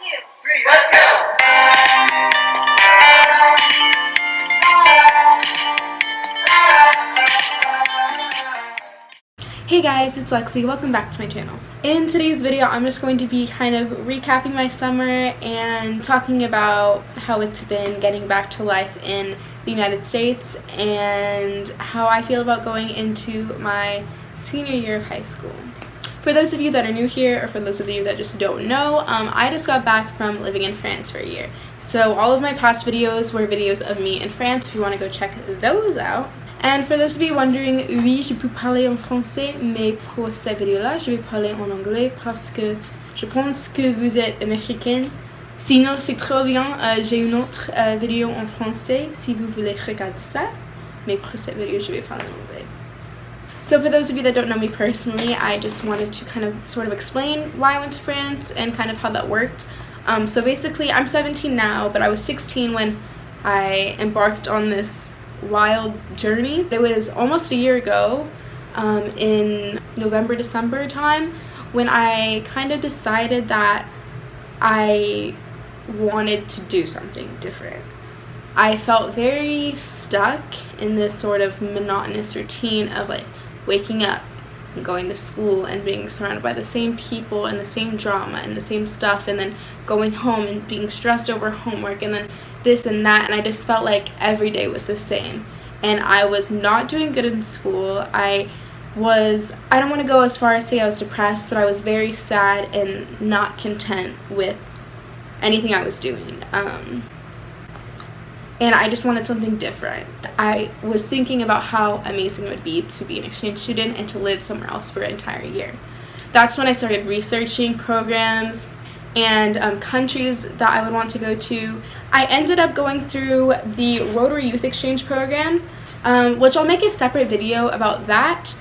2, 3, let's go! Hey guys, it's Lexi. Welcome back to my channel. In today's video, I'm just going to be kind of recapping my summer and talking about how it's been getting back to life in the United States and how I feel about going into my senior year of high school. For those of you that are new here, or for those of you that just don't know, I just got back from living in France for a year. So all of my past videos were videos of me in France, if you want to go check those out. And for those of you wondering, oui, je peux parler en français, mais pour cette vidéo-là, je vais parler en anglais parce que je pense que vous êtes américaine. Sinon, c'est trop bien, j'ai une autre vidéo en français si vous voulez regarder ça. Mais pour cette vidéo, je vais parler en anglais. So for those of you that don't know me personally, I just wanted to kind of sort of explain why I went to France and kind of how that worked. So basically, I'm 17 now, but I was 16 when I embarked on this wild journey. It was almost a year ago, in November, December time, when I kind of decided that I wanted to do something different. I felt very stuck in this sort of monotonous routine of like waking up and going to school and being surrounded by the same people and the same drama and the same stuff, and then going home and being stressed over homework and then this and that, and I just felt like every day was the same, and I was not doing good in school. I don't want to go as far as say I was depressed, but I was very sad and not content with anything I was doing. And I just wanted something different. I was thinking about how amazing it would be to be an exchange student and to live somewhere else for an entire year. That's when I started researching programs and countries that I would want to go to. I ended up going through the Rotary Youth Exchange program, which I'll make a separate video about that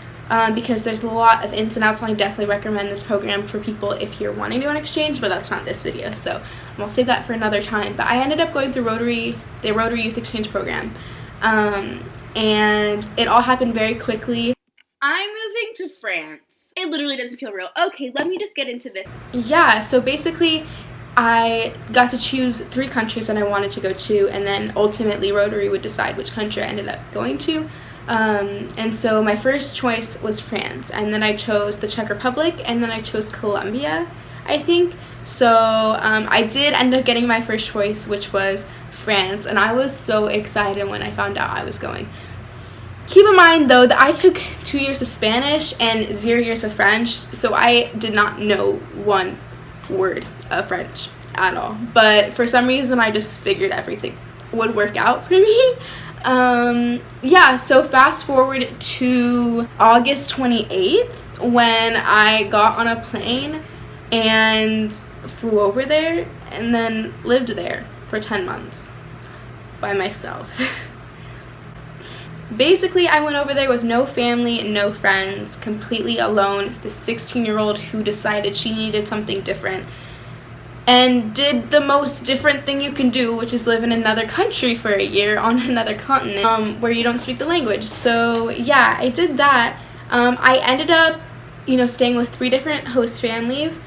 because there's a lot of ins and outs, and I definitely recommend this program for people if you're wanting to go on exchange, but that's not this video, so I'll save that for another time. But I ended up going through the Rotary Youth Exchange program, and it all happened very quickly. I'm moving to France. It literally doesn't feel real. Okay, let me just get into this. Yeah, so basically I got to choose 3 countries that I wanted to go to, and then ultimately Rotary would decide which country I ended up going to. And so my first choice was France, and then I chose the Czech Republic, and then I chose Colombia, I think. So I did end up getting my first choice, which was France, and I was so excited when I found out I was going. Keep in mind though that I took 2 years of Spanish and 0 years of French, so I did not know 1 word of French at all. But for some reason I just figured everything would work out for me. Yeah, so fast forward to August 28th when I got on a plane and flew over there and then lived there for 10 months by myself. Basically, I went over there with no family and no friends, completely alone, the 16-year-old who decided she needed something different and did the most different thing you can do, which is live in another country for a year on another continent where you don't speak the language. So yeah, I did that. I ended up, staying with 3 different host families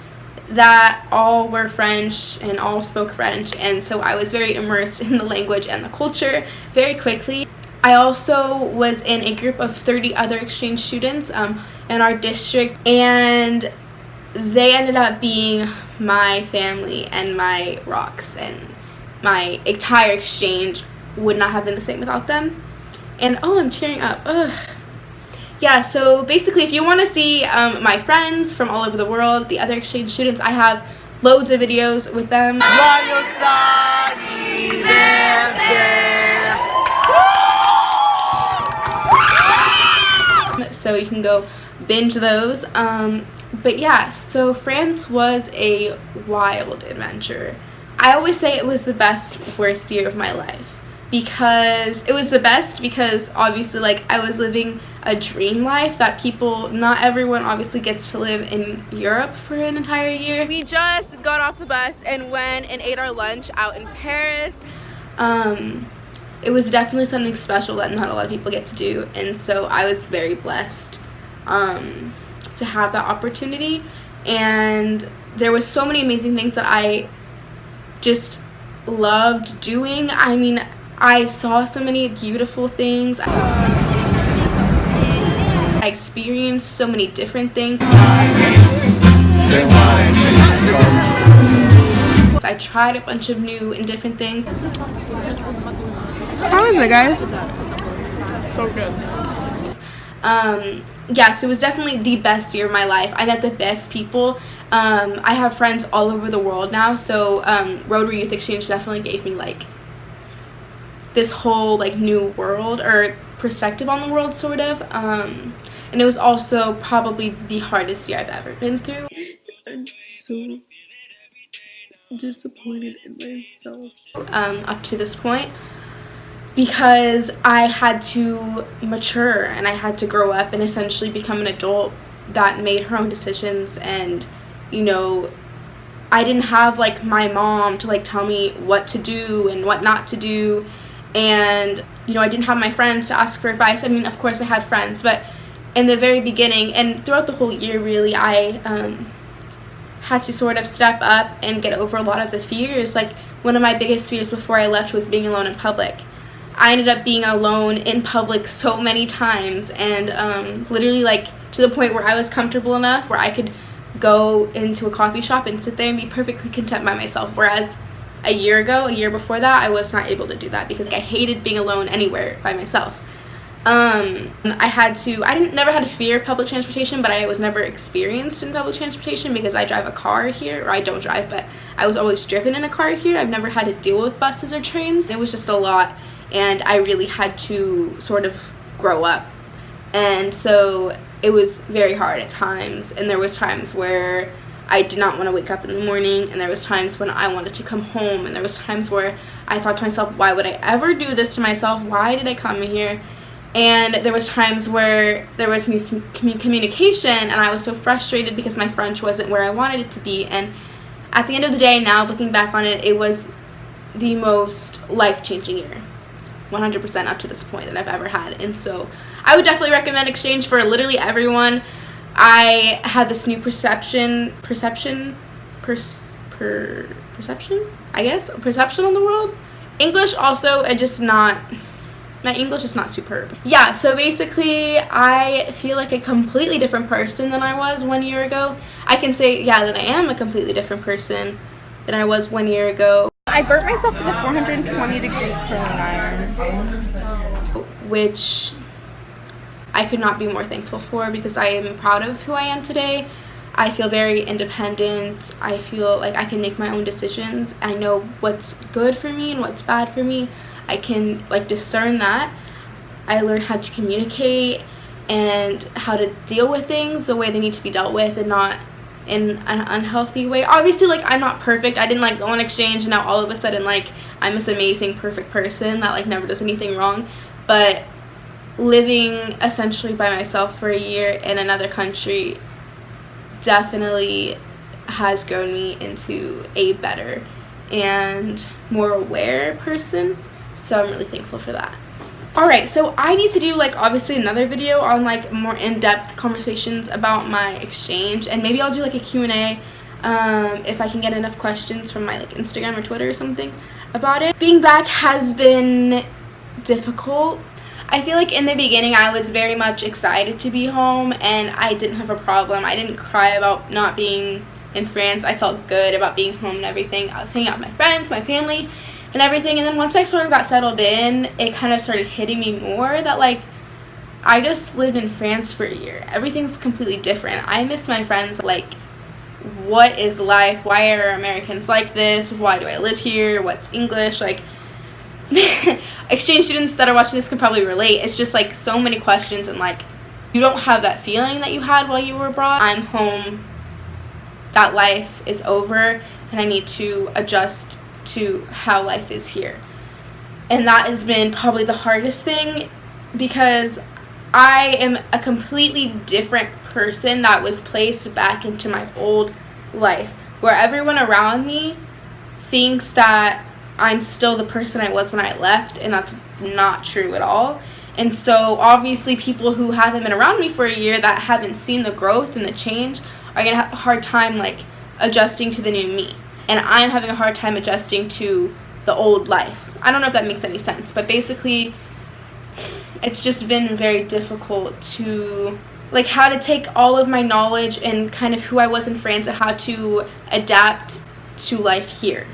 that all were French and all spoke French, and so I was very immersed in the language and the culture very quickly. I also was in a group of 30 other exchange students in our district, and they ended up being my family and my rocks, and my entire exchange would not have been the same without them. And oh, I'm tearing up. Ugh. Yeah, so basically if you want to see my friends from all over the world, the other exchange students, I have loads of videos with them. So you can go binge those. But yeah, so France was a wild adventure. I always say it was the best, worst year of my life, because it was the best because obviously like I was living a dream life that not everyone obviously gets to live in Europe for an entire year. We just got off the bus and went and ate our lunch out in Paris. It was definitely something special that not a lot of people get to do, and so I was very blessed to have that opportunity. And there was so many amazing things that I just loved doing. I mean, I saw so many beautiful things. I experienced so many different things. I tried a bunch of new and different things. How is it, guys? So good. Yeah, so it was definitely the best year of my life. I met the best people. I have friends all over the world now, so Rotary Youth Exchange definitely gave me like this whole like new world or perspective on the world, sort of. And it was also probably the hardest year I've ever been through. I'm so disappointed in myself. Up to this point, because I had to mature and I had to grow up and essentially become an adult that made her own decisions. And you know, I didn't have like my mom to like tell me what to do and what not to do, and you know, I didn't have my friends to ask for advice. I mean, of course I had friends, but in the very beginning and throughout the whole year really, I had to sort of step up and get over a lot of the fears. Like, one of my biggest fears before I left was being alone in public. I ended up being alone in public so many times, and literally like to the point where I was comfortable enough where I could go into a coffee shop and sit there and be perfectly content by myself, whereas a year before that, I was not able to do that because I hated being alone anywhere by myself. I never had a fear of public transportation, but I was never experienced in public transportation because I drive a car here, or I don't drive, but I was always driven in a car here. I've never had to deal with buses or trains. It was just a lot, and I really had to sort of grow up, and so it was very hard at times. And there was times where I did not want to wake up in the morning, and there was times when I wanted to come home, and there was times where I thought to myself, why would I ever do this to myself? Why did I come here? And there was times where there was miscommunication, and I was so frustrated because my French wasn't where I wanted it to be. And at the end of the day, now looking back on it, it was the most life-changing year, 100% up to this point, that I've ever had. And so I would definitely recommend exchange for literally everyone. I had this new perception on the world. English also, my English is not superb. Yeah, so basically I feel like a completely different person than I was 1 year ago. I can say, yeah, that I am a completely different person than I was 1 year ago. I burnt myself with a 420-degree curling iron, which I could not be more thankful for, because I am proud of who I am today. I feel very independent. I feel like I can make my own decisions. I know what's good for me and what's bad for me. I can like discern that. I learned how to communicate and how to deal with things the way they need to be dealt with, and not in an unhealthy way. Obviously, like, I'm not perfect. I didn't like go on exchange and now all of a sudden like I'm this amazing perfect person that like never does anything wrong. But living essentially by myself for a year in another country definitely has grown me into a better and more aware person. So I'm really thankful for that. Alright, so I need to do like obviously another video on like more in-depth conversations about my exchange, and maybe I'll do like a Q&A if I can get enough questions from my like Instagram or Twitter or something about it. Being back has been difficult. I feel like in the beginning I was very much excited to be home, and I didn't have a problem. I didn't cry about not being in France. I felt good about being home and everything. I was hanging out with my friends, my family, and everything. And then once I sort of got settled in, it kind of started hitting me more that like I just lived in France for a year. Everything's completely different. I miss my friends. Like, what is life? Why are Americans like this? Why do I live here? What's English? Like, exchange students that are watching this can probably relate. It's just like so many questions, and like you don't have that feeling that you had while you were abroad. I'm home. That life is over, and I need to adjust to how life is here. And that has been probably the hardest thing, because I am a completely different person that was placed back into my old life, where everyone around me thinks that I'm still the person I was when I left, and that's not true at all. And so obviously people who haven't been around me for a year, that haven't seen the growth and the change, are gonna have a hard time like adjusting to the new me. and I'm having a hard time adjusting to the old life. I don't know if that makes any sense, but basically it's just been very difficult to, like, how to take all of my knowledge and kind of who I was in France and how to adapt to life here,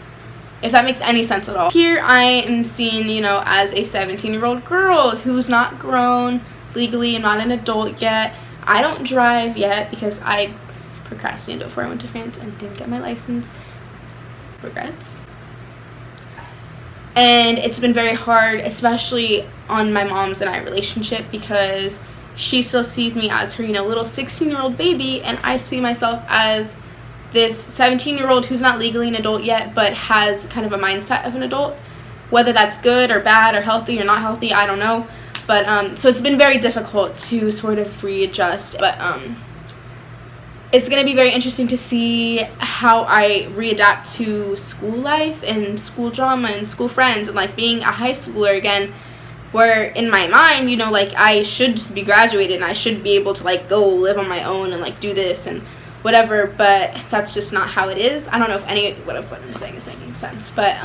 if that makes any sense at all. Here I am seen, you know, as a 17-year-old girl who's not grown legally. I'm not an adult yet. I don't drive yet because I procrastinated before I went to France and didn't get my license. Regrets. And it's been very hard, especially on my mom's and I relationship, because she still sees me as her, you know, little 16-year-old baby, and I see myself as this 17-year-old who's not legally an adult yet but has kind of a mindset of an adult. Whether that's good or bad or healthy or not healthy, I don't know. But so it's been very difficult to sort of readjust. But it's going to be very interesting to see how I readapt to school life and school drama and school friends and like being a high schooler again, where in my mind, you know, like I should just be graduated and I should be able to like go live on my own and like do this and whatever, but that's just not how it is. I don't know if any what I'm saying is making sense, but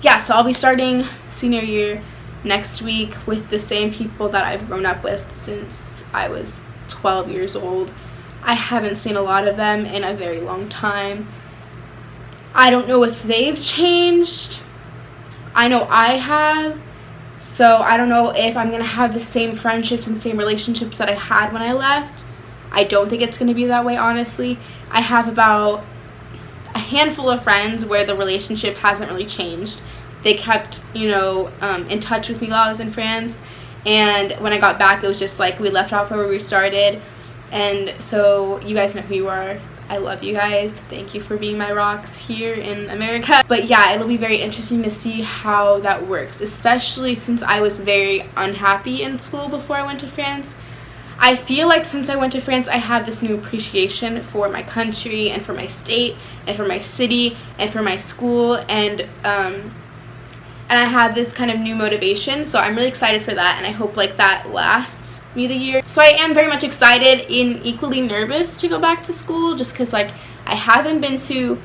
yeah, so I'll be starting senior year next week with the same people that I've grown up with since I was 12 years old. I haven't seen a lot of them in a very long time. I don't know if they've changed. I know I have. So I don't know if I'm going to have the same friendships and same relationships that I had when I left. I don't think it's going to be that way, honestly. I have about a handful of friends where the relationship hasn't really changed. They kept, you know, in touch with me while I was in France. And when I got back, it was just like we left off where we started. And so you guys know who you are. I love you guys. Thank you for being my rocks here in America. But yeah, it'll be very interesting to see how that works, especially since I was very unhappy in school before I went to France. I feel like since I went to France, I have this new appreciation for my country and for my state and for my city and for my school, and I have this kind of new motivation, so I'm really excited for that, and I hope like that lasts me the year. So I am very much excited and equally nervous to go back to school, just because like I haven't been to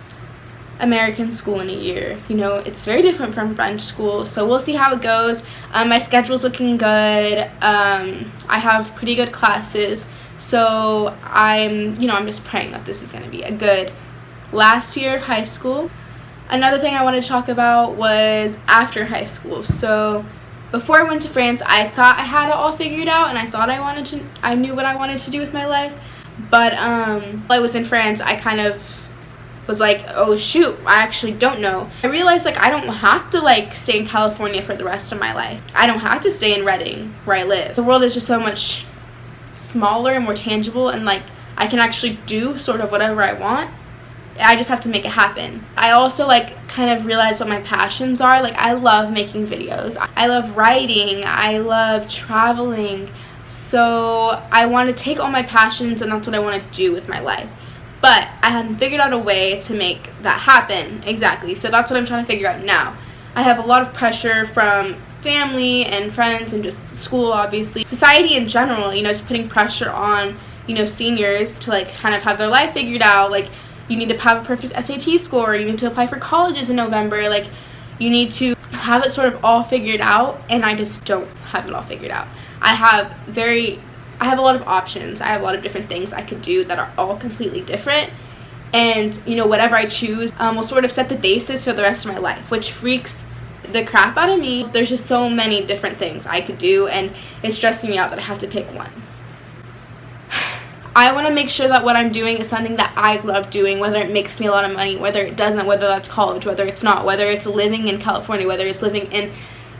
American school in a year. You know, it's very different from French school, so we'll see how it goes. My schedule's looking good. I have pretty good classes, so I'm just praying that this is going to be a good last year of high school. Another thing I wanted to talk about was after high school. So before I went to France, I thought I had it all figured out, and I thought I knew what I wanted to do with my life. But while I was in France, I kind of was like, oh shoot, I actually don't know. I realized like I don't have to like stay in California for the rest of my life. I don't have to stay in Redding where I live. The world is just so much smaller and more tangible, and like I can actually do sort of whatever I want. I just have to make it happen. I also like kind of realized what my passions are. Like I love making videos. I love writing. I love traveling. So I want to take all my passions, and that's what I want to do with my life. But I haven't figured out a way to make that happen exactly. So that's what I'm trying to figure out now. I have a lot of pressure from family and friends and just school, obviously. Society in general, you know, just putting pressure on, you know, seniors to like kind of have their life figured out. Like you need to have a perfect SAT score. You need to apply for colleges in November. Like you need to have it sort of all figured out, and I just don't have it all figured out. I have a lot of options. I have a lot of different things I could do that are all completely different, and you know, whatever I choose will sort of set the basis for the rest of my life, which freaks the crap out of me. There's just so many different things I could do, and it's stressing me out that I have to pick one. I want to make sure that what I'm doing is something that I love doing, whether it makes me a lot of money, whether it doesn't, whether that's college, whether it's not, whether it's living in California, whether it's living in,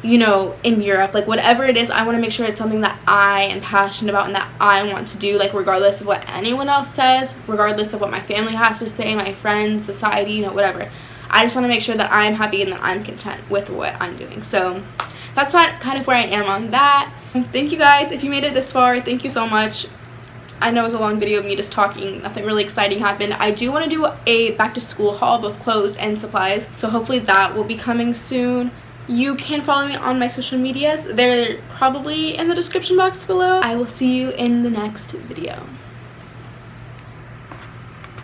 you know, in Europe, like whatever it is, I want to make sure it's something that I am passionate about and that I want to do, like regardless of what anyone else says, regardless of what my family has to say, my friends, society, you know, whatever. I just want to make sure that I'm happy and that I'm content with what I'm doing. So that's kind of where I am on that. Thank you guys. If you made it this far, thank you so much. I know it was a long video of me just talking. Nothing really exciting happened. I do want to do a back to school haul, both clothes and supplies, so hopefully that will be coming soon. You can follow me on my social medias. They're probably in the description box below. I will see you in the next video.